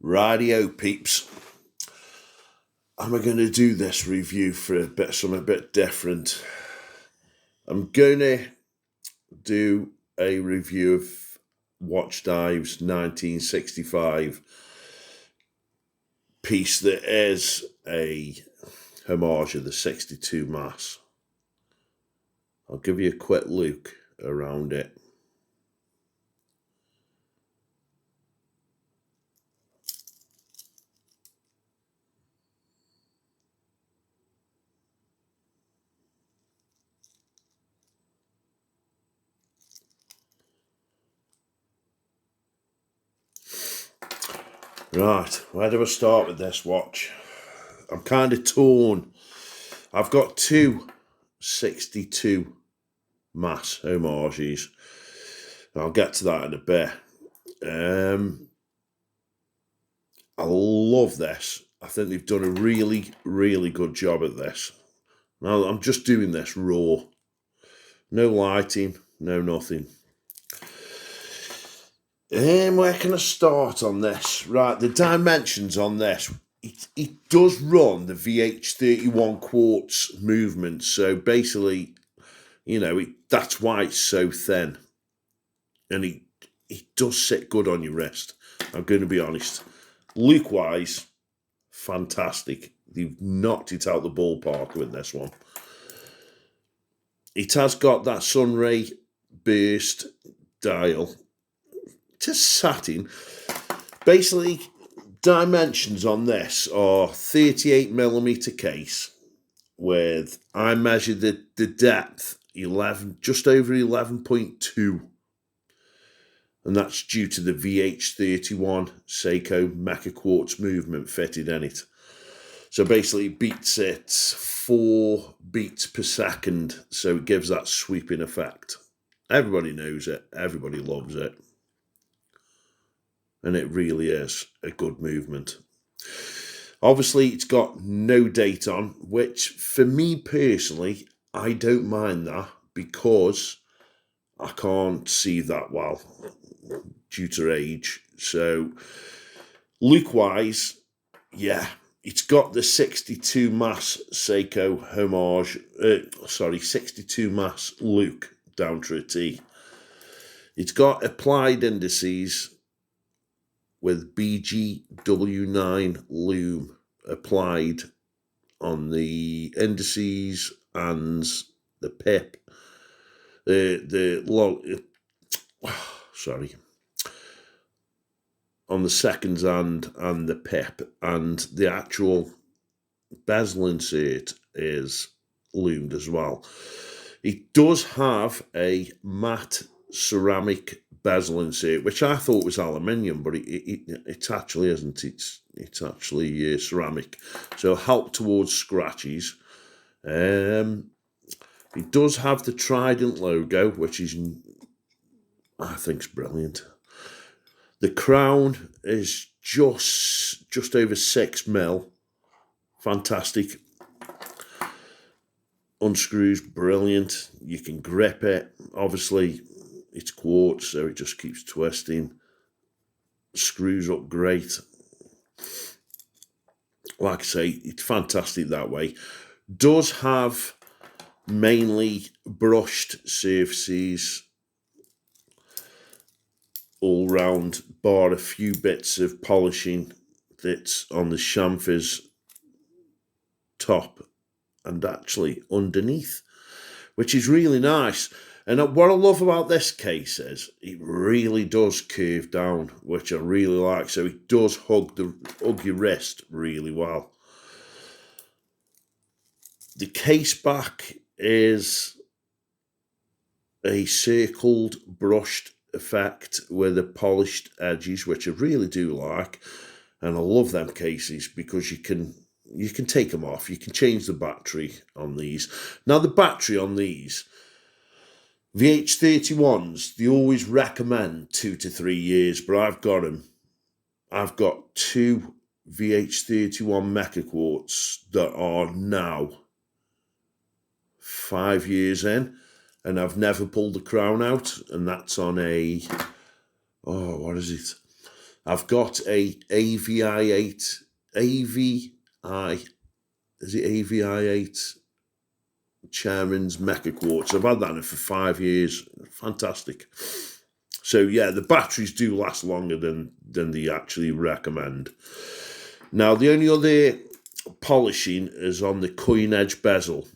Radio peeps, I'm going to do this review for something a bit different. I'm going to do a review of WATCHDIVES 1965 piece that is a homage of the 62 mass. I'll give you a quick look around it. Right, where do I start with this watch? I'm kind of torn. I've got two 62 mass homages. I'll get to that in a bit. I love this. I think they've done a really, really good job at this. Now, I'm just doing this raw. No lighting, no nothing. Where can I start on this? Right, the dimensions on this. It does run the VH31 Quartz movement. So basically, you know, that's why it's so thin. And it does sit good on your wrist. I'm going to be honest. Look-wise, fantastic. They've knocked it out the ballpark with this one. It has got that sunray burst dial. Just satin. Basically, dimensions on this are 38mm case with, I measured the depth 11, just over 11.2, and that's due to the VH31 Seiko meca quartz movement fitted in it. So basically it beats it 4 beats per second, so it gives that sweeping effect. Everybody knows it, everybody loves it. And it really is a good movement. Obviously, it's got no date on, which for me personally, I don't mind that because I can't see that well due to age. So, look-wise, yeah, it's got the 62 mass Seiko homage, 62 mass look down to a T. It's got applied indices with BGW9 Lume applied on the indices and the pip. On the seconds and the pip, and the actual bezel insert is lumed as well. It does have a matte ceramic bezel insert, which I thought was aluminium, but it actually isn't. It's actually ceramic, so help towards scratches. It does have the Trident logo, which is, I think, is brilliant. The crown is just over 6mm. Fantastic. Unscrews brilliant. You can grip it. Obviously, it's quartz, so it just keeps twisting. Screws up great. Like I say, it's fantastic that way. Does have mainly brushed surfaces all round, bar a few bits of polishing that's on the chamfers top and actually underneath, which is really nice. And what I love about this case is it really does curve down, which I really like. So it does hug your wrist really well. The case back is a circled brushed effect with the polished edges, which I really do like. And I love them cases because you can take them off. You can change the battery on these. Now the battery on these VH31s, they always recommend 2 to 3 years, but I've got them. I've got 2 VH31 meca quartz that are now 5 years in, and I've never pulled the crown out, and that's on a, what is it? I've got a AVI8, is it AVI8 Chairman's Meca Quartz. I've had that for 5 years. Fantastic. So yeah, the batteries do last longer than they actually recommend. Now, the only other polishing is on the coin edge bezel,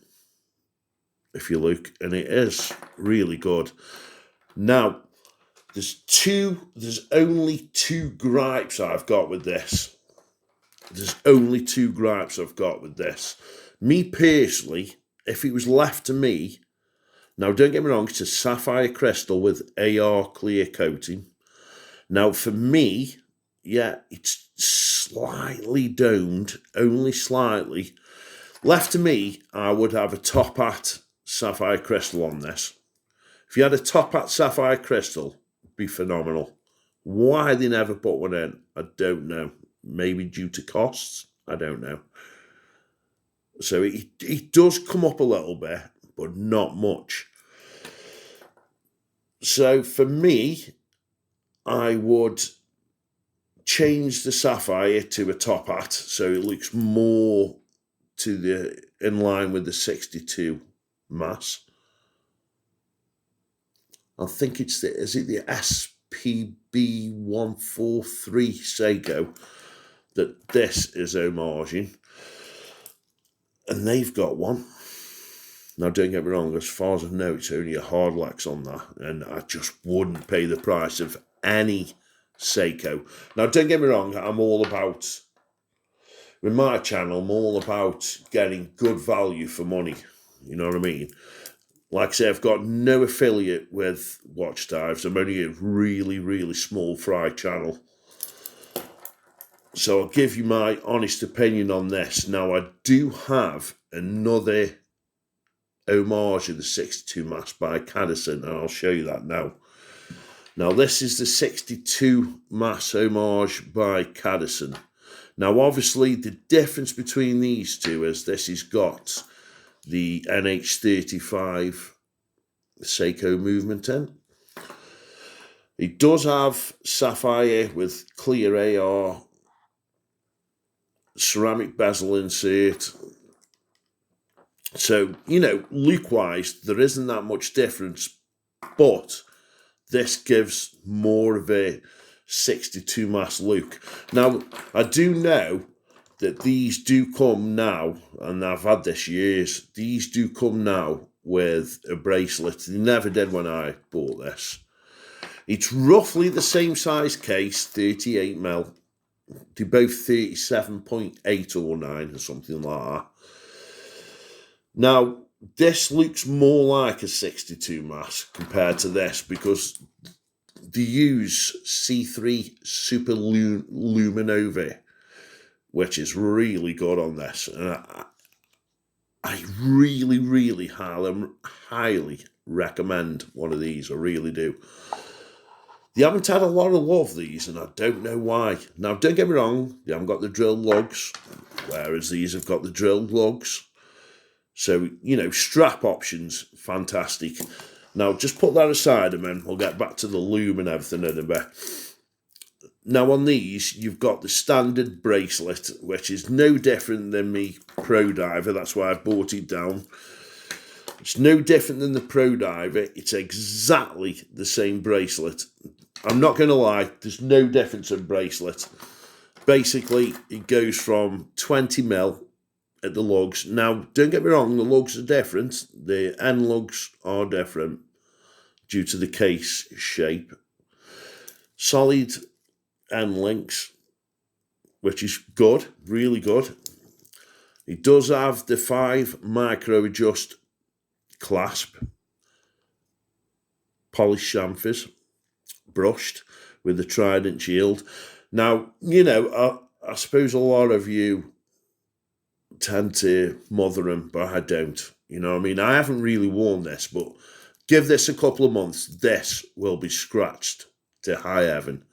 if you look, and it is really good. Now, there's only two gripes I've got with this. Me personally, if it was left to me, now don't get me wrong, it's a sapphire crystal with AR clear coating. Now for me, yeah, it's slightly domed, only slightly. Left to me, I would have a top hat sapphire crystal on this. If you had a top hat sapphire crystal, it'd be phenomenal. Why they never put one in, I don't know. Maybe due to costs, I don't know. So it does come up a little bit, but not much. So for me, I would change the sapphire to a top hat so it looks more in line with the 62 mass. I think is it the SPB143 Seiko that this is homaging, and they've got one. Now, don't get me wrong, as far as I know, it's only a hard wax on that, and I just wouldn't pay the price of any Seiko. Now, don't get me wrong, with my channel, I'm all about getting good value for money. You know what I mean? Like I say, I've got no affiliate with WATCHDIVES. I'm only a really, really small fry channel. So I'll give you my honest opinion on this. Now, I do have another homage of the 62 mass by Cadisen, and I'll show you that now. Now, this is the 62 mass homage by Cadisen. Now, obviously, the difference between these two is this has got the NH35 Seiko movement in. It does have sapphire with clear AR, ceramic bezel insert. So, you know, look-wise, there isn't that much difference, but this gives more of a 62 mass look. Now, I do know that these do come now, and I've had this years, these do come now with a bracelet. They never did when I bought this. It's roughly the same size case, 38mm. They're both 37.8 or 9 or something like that. Now, this looks more like a 62 mass compared to this because they use C3 Super Luminova, which is really good on this. And I really, really highly recommend one of these. I really do. They haven't had a lot of love, these, and I don't know why. Now, don't get me wrong, they haven't got the drilled lugs, whereas these have got the drilled lugs. So, you know, strap options, fantastic. Now, just put that aside, and then we'll get back to the Lume and everything in a bit. Now, on these, you've got the standard bracelet, which is no different than me Pro Diver. That's why I bought it down. It's no different than the Pro Diver. It's exactly the same bracelet. I'm not going to lie, there's no difference in bracelet. Basically, it goes from 20mm at the lugs. Now, don't get me wrong, the lugs are different. The end lugs are different due to the case shape. Solid end links, which is good, really good. It does have the 5 micro adjust clasp, polished chamfers, brushed with the Trident shield. Now, you know, I suppose a lot of you tend to mother them, but I don't. You know what I mean? I haven't really worn this, but give this a couple of months, this will be scratched to high heaven.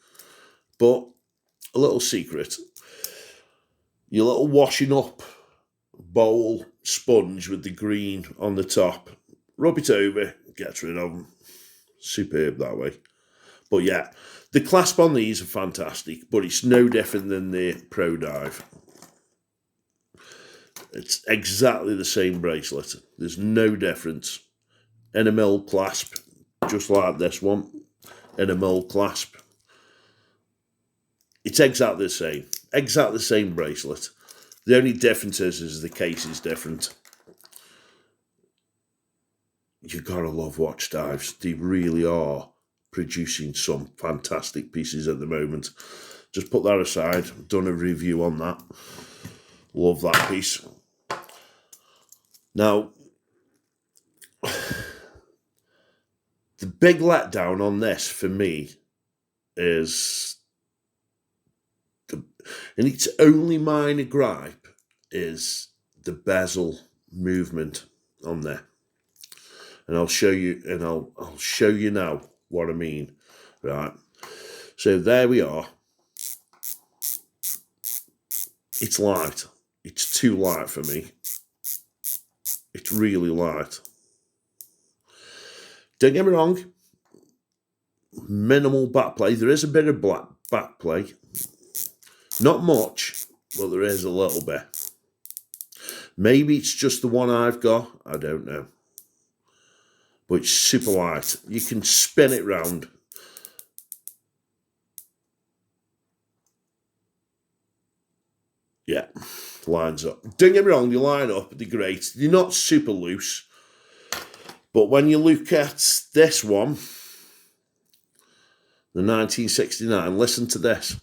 But a little secret, your little washing up bowl sponge with the green on the top, rub it over, gets rid of them. Superb that way. But yeah, the clasp on these are fantastic, but it's no different than the Pro Dive. It's exactly the same bracelet. There's no difference. Enamel clasp, just like this one. Enamel clasp. It's exactly the same. Exactly the same bracelet. The only difference is the case is different. You gotta love Watch Dives. They really are producing some fantastic pieces at the moment. Just put that aside. I've done a review on that. Love that piece. Now, the big letdown on this for me is, and its only minor gripe, is the bezel movement on there. And I'll show you, and I'll show you now what I mean. Right. So there we are. It's light. It's too light for me. It's really light. Don't get me wrong. Minimal back play. There is a bit of back play. Not much, but there is a little bit. Maybe it's just the one I've got. I don't know. But it's super light. You can spin it round. Yeah, lines up. Don't get me wrong, they line up, they're great. They're not super loose. But when you look at this one, the 1969, listen to this.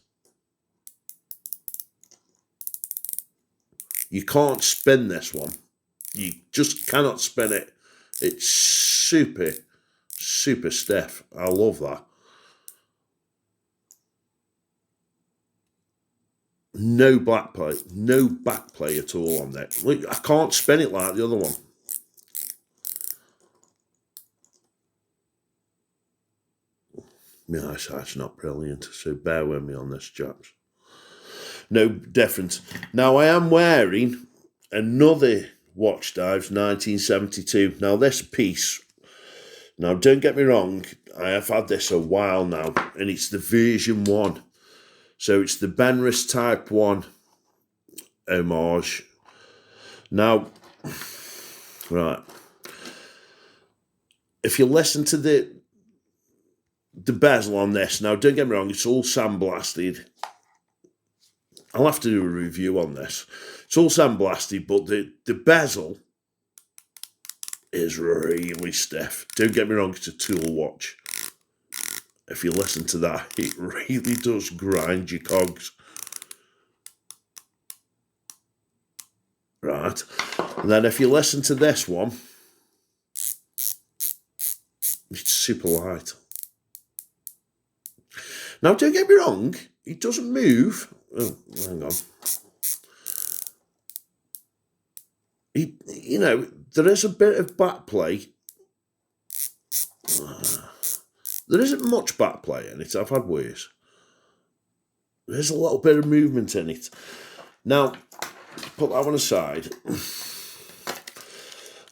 You can't spin this one. You just cannot spin it. It's super, super stiff. I love that. No back play at all on that. Look, I can't spin it like the other one. My eyesight's not brilliant, so bear with me on this, chaps. No difference. Now, I am wearing another Watch Dives 1972. Now, this piece, now don't get me wrong, I have had this a while now, and it's the version 1. So it's the Benris Type 1 homage. Now, right, if you listen to the bezel on this, now don't get me wrong, it's all sandblasted. I'll have to do a review on this. It's all sandblasted, but the bezel is really stiff. Don't get me wrong, it's a tool watch. If you listen to that, it really does grind your cogs. Right. And then if you listen to this one, it's super light. Now, don't get me wrong, it doesn't move. Oh, hang on. You know, there is a bit of back play. There isn't much back play in it. I've had worse. There's a little bit of movement in it. Now, put that one aside.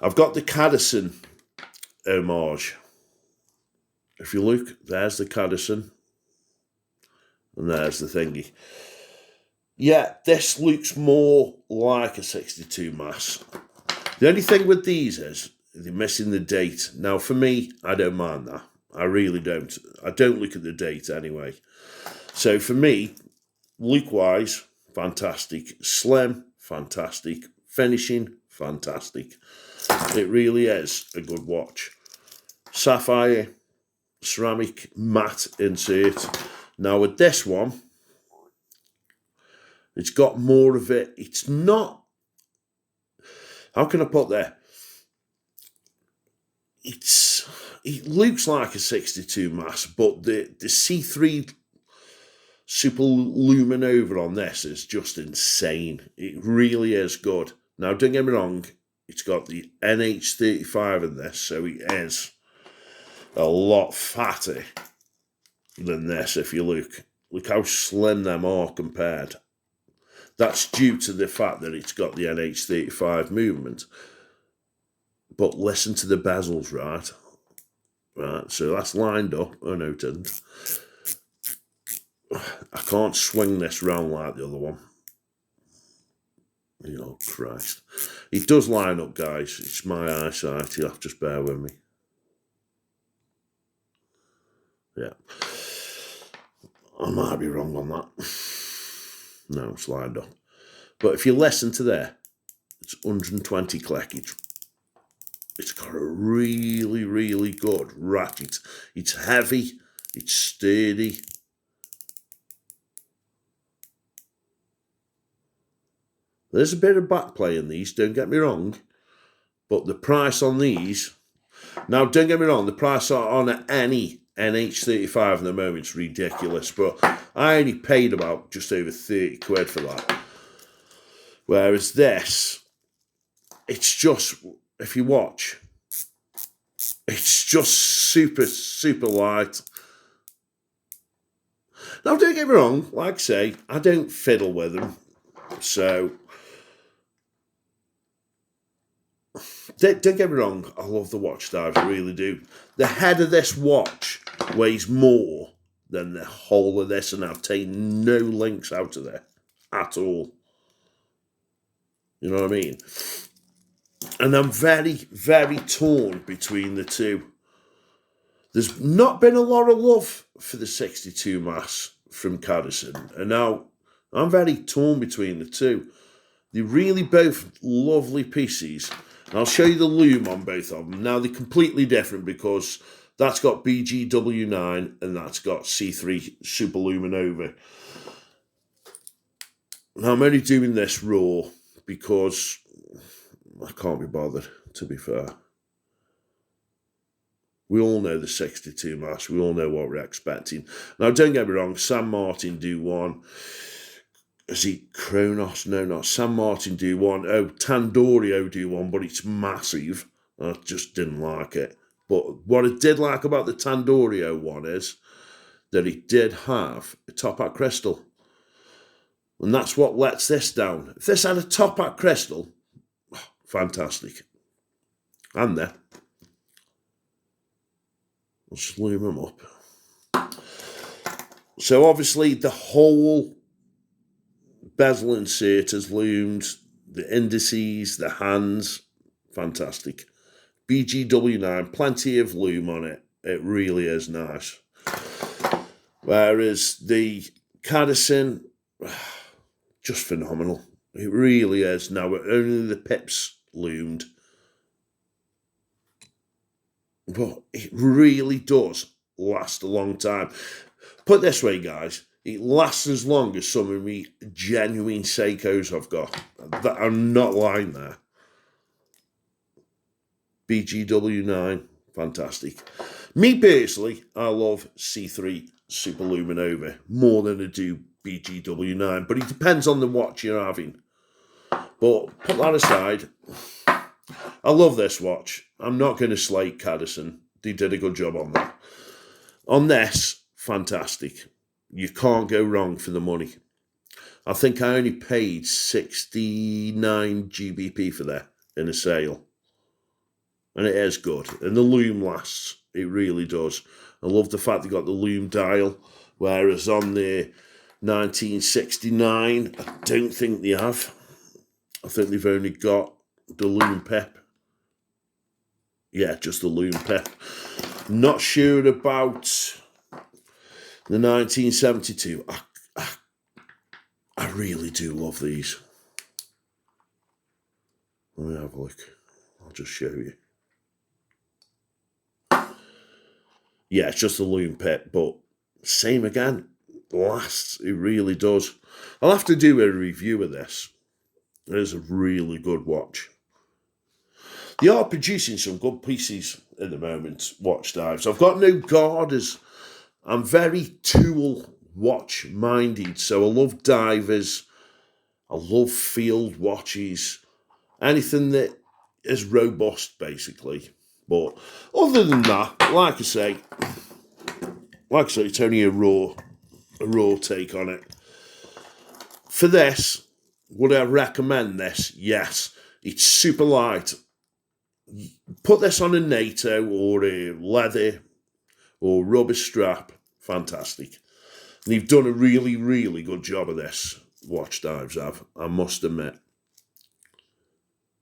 I've got the Cadisen homage. If you look, there's the Cadisen. And there's the thingy. Yeah, this looks more like a 62 mass. The only thing with these is they're missing the date. Now, for me, I don't mind that. I really don't. I don't look at the date anyway. So for me, look-wise, fantastic. Slim, fantastic. Finishing, fantastic. It really is a good watch. Sapphire, ceramic, matte insert. Now with this one, it's got more of it. It's not, how can I put that? It looks like a 62 mass, but the C3 Super Lumen over on this is just insane. It really is good. Now, don't get me wrong, it's got the NH35 in this, so it is a lot fatter than this if you look. Look how slim them are compared. That's due to the fact that it's got the NH35 movement. But listen to the bezels, right? Right, so that's lined up. Oh no, it didn't. I can't swing this round like the other one. Oh, Christ. It does line up, guys. It's my eyesight. You'll have to just bear with me. Yeah. I might be wrong on that. No, it's lined up. But if you listen to there, it's 120 click. It's got a really, really good ratchet. It's heavy. It's sturdy. There's a bit of backplay in these, don't get me wrong. But the price on these... Now, don't get me wrong, the price on any NH35 at the moment is ridiculous. But I only paid about just over 30 quid for that. Whereas this, it's just, if you watch, it's just super, super light. Now, don't get me wrong, like I say, I don't fiddle with them. So... Don't get me wrong, I love the watch dives, I really do. The head of this watch weighs more than the whole of this, and I've taken no links out of there at all. You know what I mean? And I'm very, very torn between the two. There's not been a lot of love for the 62 mass from Cadisen, and now I'm very torn between the two. They're really both lovely pieces. And I'll show you the lume on both of them. Now, they're completely different because that's got BGW9 and that's got C3 Super Luminova. Now, I'm only doing this raw because I can't be bothered, to be fair. We all know the 62 mass. We all know what we're expecting. Now, don't get me wrong, San Martin do one. Is it Kronos? No, not San Martin do one. Oh, Tandorio do one, but it's massive. I just didn't like it. But what I did like about the Tandorio one is that it did have a top hat crystal. And that's what lets this down. If this had a top hat crystal, fantastic. And there. I'll just lume them up. So obviously the whole bezel insert is loomed, the indices, the hands, fantastic. BGW9, plenty of lume on it. It really is nice. Whereas the Cadisen, just phenomenal. It really is. Now, only the pips loomed. But it really does last a long time. Put it this way, guys. It lasts as long as some of me genuine Seikos I've got. That I'm not lying there. BGW9, fantastic. Me personally, I love C3 Super Luminova more than I do BGW9, but it depends on the watch you're having. But put that aside, I love this watch. I'm not going to slate Cadisen. They did a good job on that. On this, fantastic. You can't go wrong for the money. I think I only paid 69 GBP for that in a sale. And it is good. And the lume lasts. It really does. I love the fact they got the lume dial. Whereas on the 1969, I don't think they have. I think they've only got the lume pep. Yeah, just the lume pep. Not sure about the 1972. I really do love these. Let me have a look. I'll just show you. Yeah, it's just the lume pep, but same again. Lasts. It really does. I'll have to do a review of this. It is a really good watch. They are producing some good pieces at the moment, watch dives. I've got no garters. I'm very tool watch minded, so I love divers. I love field watches. Anything that is robust, basically. But other than that, like I say, it's only a raw take on it. For this, would I recommend this? Yes. It's super light. Put this on a NATO or a leather or rubber strap, fantastic. And you've done a really, really good job of this, WATCHDIVES have, I must admit.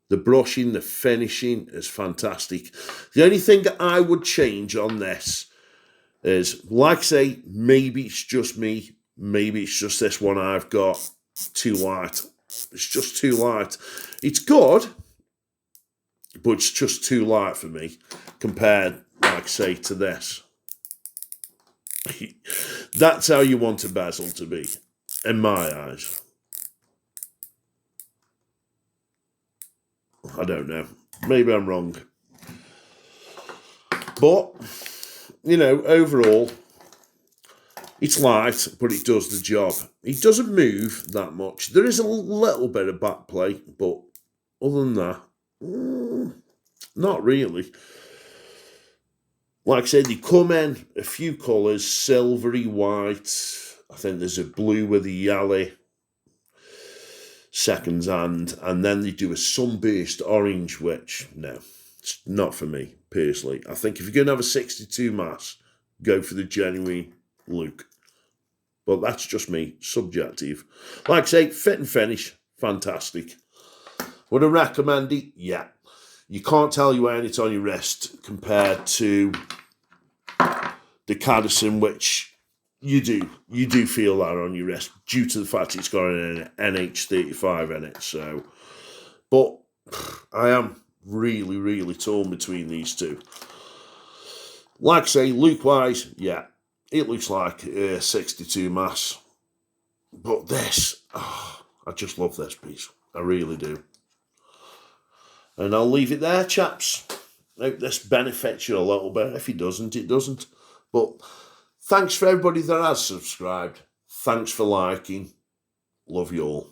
The brushing, the finishing is fantastic. The only thing that I would change on this is, like I say, maybe it's just me, maybe it's just this one I've got too light. It's just too light. It's good, but it's just too light for me compared, like I say, to this. That's how you want a bezel to be, in my eyes. I don't know. Maybe I'm wrong. But, you know, overall, it's light, but it does the job. It doesn't move that much. There is a little bit of back play, but other than that, not really. Like I said, they come in a few colours, silvery white. I think there's a blue with a yellow. Second hand, and then they do a sunburst orange, which, no, it's not for me, personally. I think if you're going to have a 62 mass, go for the genuine Lug. But that's just me, subjective. Like I say, fit and finish, fantastic. Would I recommend it? Yeah. You can't tell you're wearing it on your wrist compared to the Cadisen, which you do feel that on your wrist due to the fact it's got an NH35 in it. So, but I am really, really torn between these two. Like I say, look-wise, yeah, it looks like a 62 mass. But this, I just love this piece. I really do. And I'll leave it there, chaps. Hope this benefits you a little bit. If it doesn't, it doesn't. But thanks for everybody that has subscribed. Thanks for liking. Love you all.